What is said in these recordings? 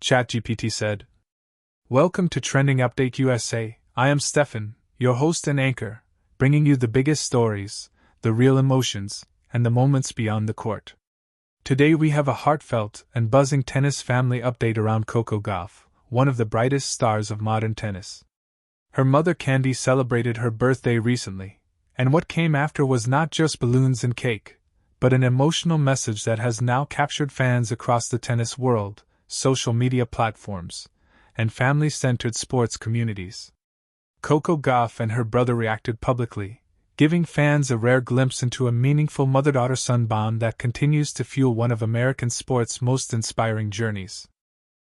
ChatGPT said. Welcome to Trending Update USA. I am Steffan, your host and anchor, bringing you the biggest stories, the real emotions, and the moments beyond the court. Today we have a heartfelt and buzzing tennis family update around Coco Gauff, one of the brightest stars of modern tennis. Her mother Candi celebrated her birthday recently, and what came after was not just balloons and cake, but an emotional message that has now captured fans across the tennis world, social media platforms, and family-centered sports communities. Coco Gauff and her brother reacted publicly, giving fans a rare glimpse into a meaningful mother-daughter-son bond that continues to fuel one of American sport's most inspiring journeys.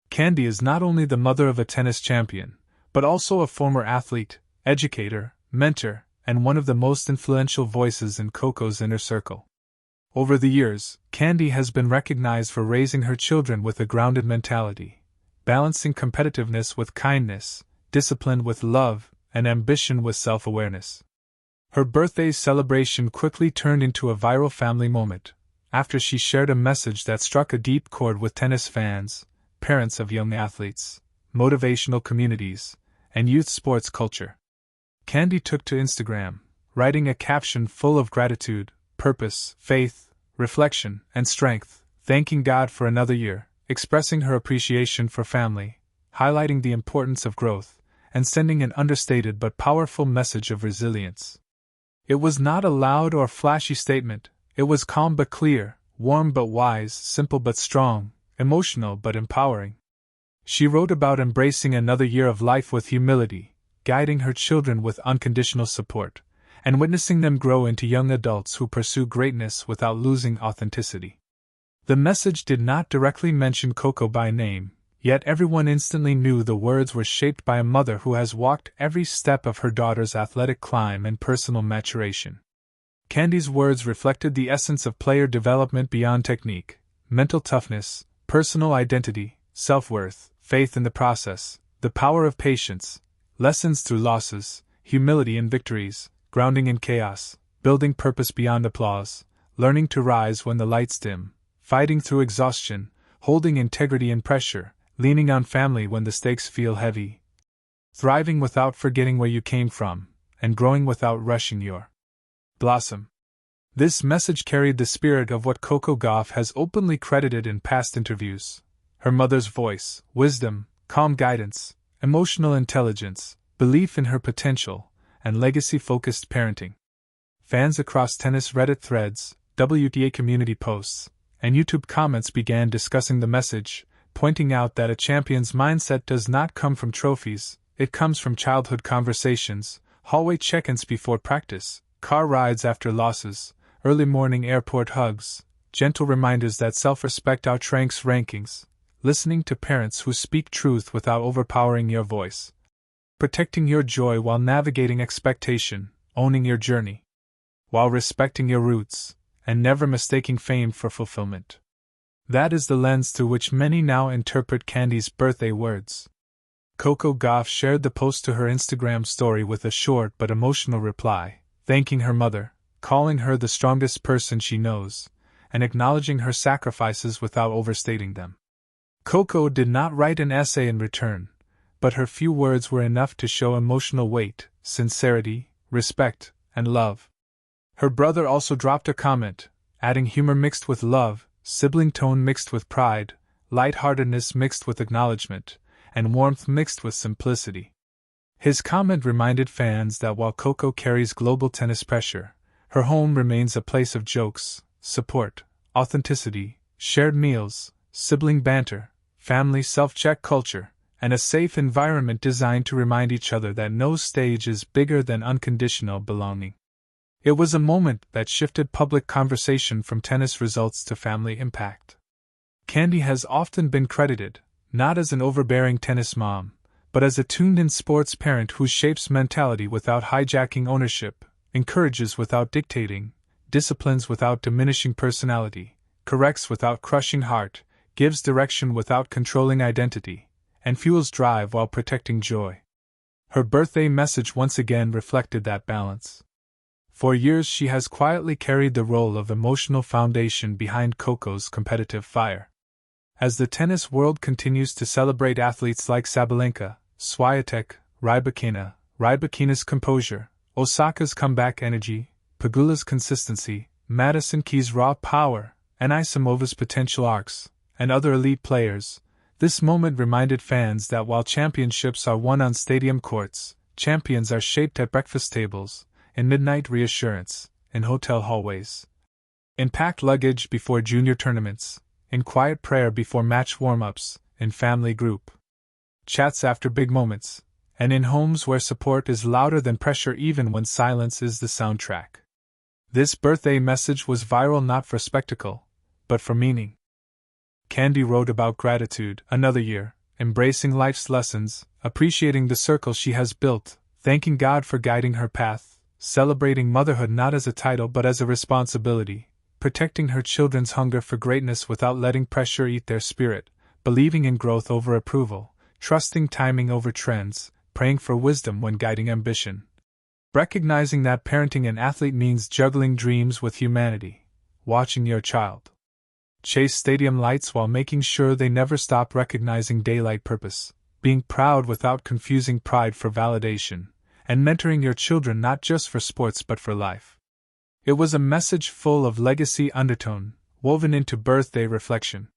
Candi is not only the mother of a tennis champion, but also a former athlete, educator, mentor, and one of the most influential voices in Coco's inner circle. Over the years, Candi has been recognized for raising her children with a grounded mentality, balancing competitiveness with kindness, discipline with love, and ambition with self-awareness. Her birthday celebration quickly turned into a viral family moment, after she shared a message that struck a deep chord with tennis fans, parents of young athletes, motivational communities, and youth sports culture. Candi took to Instagram, writing a caption full of gratitude, purpose, faith, reflection, and strength, thanking God for another year, expressing her appreciation for family, highlighting the importance of growth, and sending an understated but powerful message of resilience. It was not a loud or flashy statement, it was calm but clear, warm but wise, simple but strong, emotional but empowering. She wrote about embracing another year of life with humility, guiding her children with unconditional support, and witnessing them grow into young adults who pursue greatness without losing authenticity. The message did not directly mention Coco by name, yet everyone instantly knew the words were shaped by a mother who has walked every step of her daughter's athletic climb and personal maturation. Candi's words reflected the essence of player development beyond technique, mental toughness, personal identity, self-worth, faith in the process, the power of patience, lessons through losses, humility in victories, grounding in chaos, building purpose beyond applause, learning to rise when the lights dim, fighting through exhaustion, holding integrity in pressure, leaning on family when the stakes feel heavy, thriving without forgetting where you came from, and growing without rushing your blossom. This message carried the spirit of what Coco Gauff has openly credited in past interviews: her mother's voice, wisdom, calm guidance, emotional intelligence, belief in her potential, and legacy-focused parenting. Fans across tennis Reddit threads, WTA community posts, and YouTube comments began discussing the message, pointing out that a champion's mindset does not come from trophies, it comes from childhood conversations, hallway check-ins before practice, car rides after losses, early morning airport hugs, gentle reminders that self-respect outranks rankings, listening to parents who speak truth without overpowering your voice, protecting your joy while navigating expectation, owning your journey, while respecting your roots, and never mistaking fame for fulfillment. That is the lens through which many now interpret Candi's birthday words. Coco Gauff shared the post to her Instagram story with a short but emotional reply, thanking her mother, calling her the strongest person she knows, and acknowledging her sacrifices without overstating them. Coco did not write an essay in return, but her few words were enough to show emotional weight, sincerity, respect, and love. Her brother also dropped a comment, adding humor mixed with love, sibling tone mixed with pride, lightheartedness mixed with acknowledgement, and warmth mixed with simplicity. His comment reminded fans that while Coco carries global tennis pressure, her home remains a place of jokes, support, authenticity, shared meals, sibling banter, family self-check culture, and a safe environment designed to remind each other that no stage is bigger than unconditional belonging. It was a moment that shifted public conversation from tennis results to family impact. Candi has often been credited, not as an overbearing tennis mom, but as a tuned-in sports parent who shapes mentality without hijacking ownership, encourages without dictating, disciplines without diminishing personality, corrects without crushing heart, gives direction without controlling identity, and fuels drive while protecting joy. Her birthday message once again reflected that balance. For years she has quietly carried the role of emotional foundation behind Coco's competitive fire. As the tennis world continues to celebrate athletes like Sabalenka, Swiatek, Rybakina's composure, Osaka's comeback energy, Pegula's consistency, Madison Keys' raw power, and Isimova's potential arcs, and other elite players, this moment reminded fans that while championships are won on stadium courts, champions are shaped at breakfast tables, in midnight reassurance, in hotel hallways, in packed luggage before junior tournaments, in quiet prayer before match warm-ups, in family group chats after big moments, and in homes where support is louder than pressure even when silence is the soundtrack. This birthday message was viral not for spectacle, but for meaning. Candi wrote about gratitude, another year, embracing life's lessons, appreciating the circle she has built, thanking God for guiding her path, celebrating motherhood not as a title but as a responsibility, protecting her children's hunger for greatness without letting pressure eat their spirit, believing in growth over approval, trusting timing over trends, praying for wisdom when guiding ambition. Recognizing that parenting an athlete means juggling dreams with humanity, watching your child chase stadium lights while making sure they never stop, recognizing daylight purpose, being proud without confusing pride for validation, and mentoring your children not just for sports but for life. It was a message full of legacy undertone, woven into birthday reflection.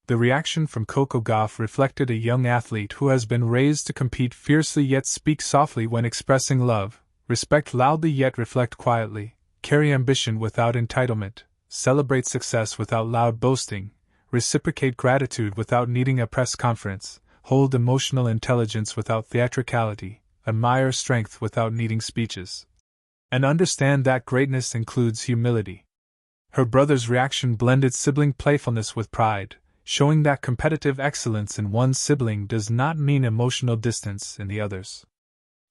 The reaction from Coco Gauff reflected a young athlete who has been raised to compete fiercely yet speak softly when expressing love, respect loudly yet reflect quietly, carry ambition without entitlement, celebrate success without loud boasting, reciprocate gratitude without needing a press conference, hold emotional intelligence without theatricality, admire strength without needing speeches, and understand that greatness includes humility. Her brother's reaction blended sibling playfulness with pride, showing that competitive excellence in one sibling does not mean emotional distance in the others.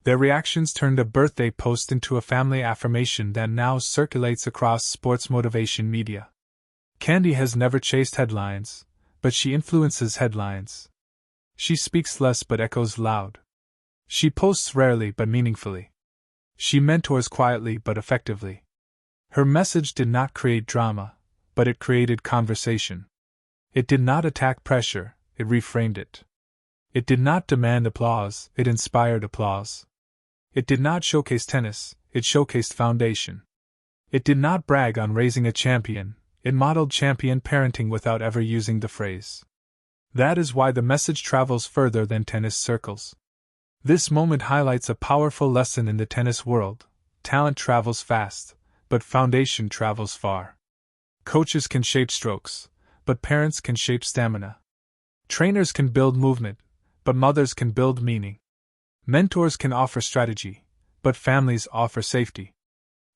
Their reactions turned a birthday post into a family affirmation that now circulates across sports motivation media. Candi has never chased headlines, but she influences headlines. She speaks less but echoes loud. She posts rarely but meaningfully. She mentors quietly but effectively. Her message did not create drama, but it created conversation. It did not attack pressure, it reframed it. It did not demand applause, it inspired applause. It did not showcase tennis, it showcased foundation. It did not brag on raising a champion, it modeled champion parenting without ever using the phrase. That is why the message travels further than tennis circles. This moment highlights a powerful lesson in the tennis world. Talent travels fast, but foundation travels far. Coaches can shape strokes, but parents can shape stamina. Trainers can build movement, but mothers can build meaning. Mentors can offer strategy, but families offer safety.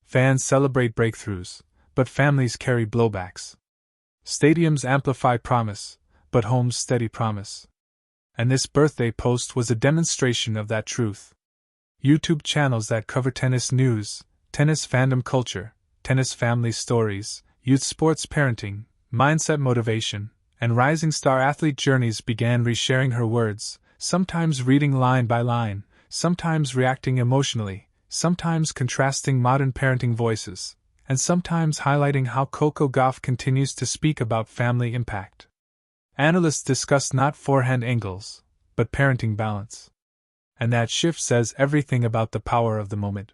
Fans celebrate breakthroughs, but families carry blowbacks. Stadiums amplify promise, but homes steady promise. And this birthday post was a demonstration of that truth. YouTube channels that cover tennis news, tennis fandom culture, tennis family stories, youth sports parenting, mindset motivation, and rising star athlete journeys began resharing her words, sometimes reading line by line, sometimes reacting emotionally, sometimes contrasting modern parenting voices, and sometimes highlighting how Coco Gauff continues to speak about family impact. Analysts discuss not forehand angles, but parenting balance. And that shift says everything about the power of the moment.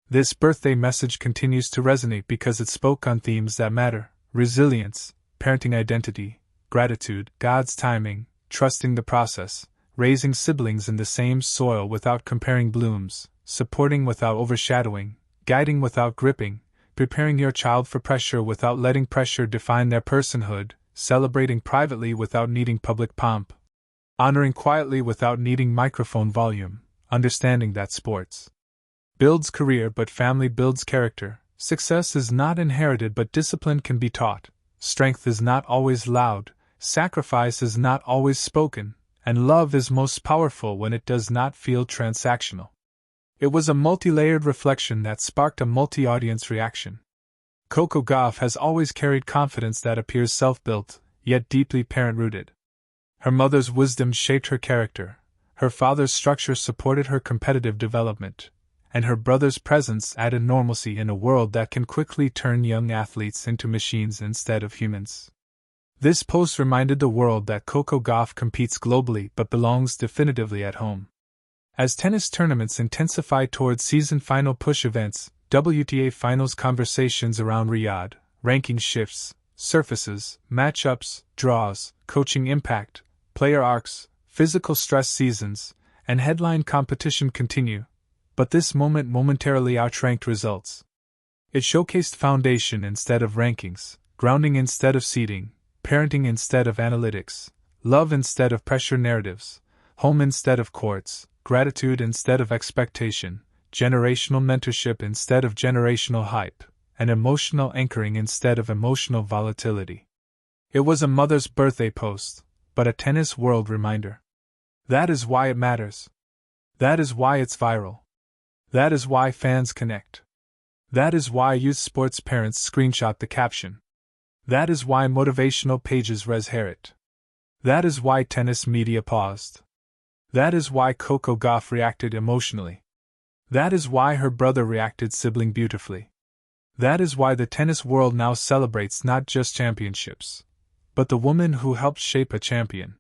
This birthday message continues to resonate because it spoke on themes that matter: resilience, parenting identity, gratitude, God's timing, trusting the process, raising siblings in the same soil without comparing blooms, supporting without overshadowing, guiding without gripping, preparing your child for pressure without letting pressure define their personhood, celebrating privately without needing public pomp, honoring quietly without needing microphone volume, understanding that sports builds career but family builds character, success is not inherited but discipline can be taught, strength is not always loud, sacrifice is not always spoken, and love is most powerful when it does not feel transactional. It was a multi-layered reflection that sparked a multi-audience reaction. Coco Gauff has always carried confidence that appears self-built, yet deeply parent-rooted. Her mother's wisdom shaped her character, her father's structure supported her competitive development, and her brother's presence added normalcy in a world that can quickly turn young athletes into machines instead of humans. This post reminded the world that Coco Gauff competes globally but belongs definitively at home. As tennis tournaments intensify towards season final push events, WTA finals conversations around Riyadh, ranking shifts, surfaces, matchups, draws, coaching impact, player arcs, physical stress seasons, and headline competition continue, but this moment momentarily outranked results. It showcased foundation instead of rankings, grounding instead of seeding, parenting instead of analytics, love instead of pressure narratives, home instead of courts, gratitude instead of expectation, generational mentorship instead of generational hype, and emotional anchoring instead of emotional volatility. It was a mother's birthday post, but a tennis world reminder. That is why it matters. That is why it's viral. That is why fans connect. That is why youth sports parents screenshot the caption. That is why motivational pages rehair it. That is why tennis media paused. That is why Coco Gauff reacted emotionally. That is why her brother reacted sibling beautifully. That is why the tennis world now celebrates not just championships, but the woman who helped shape a champion.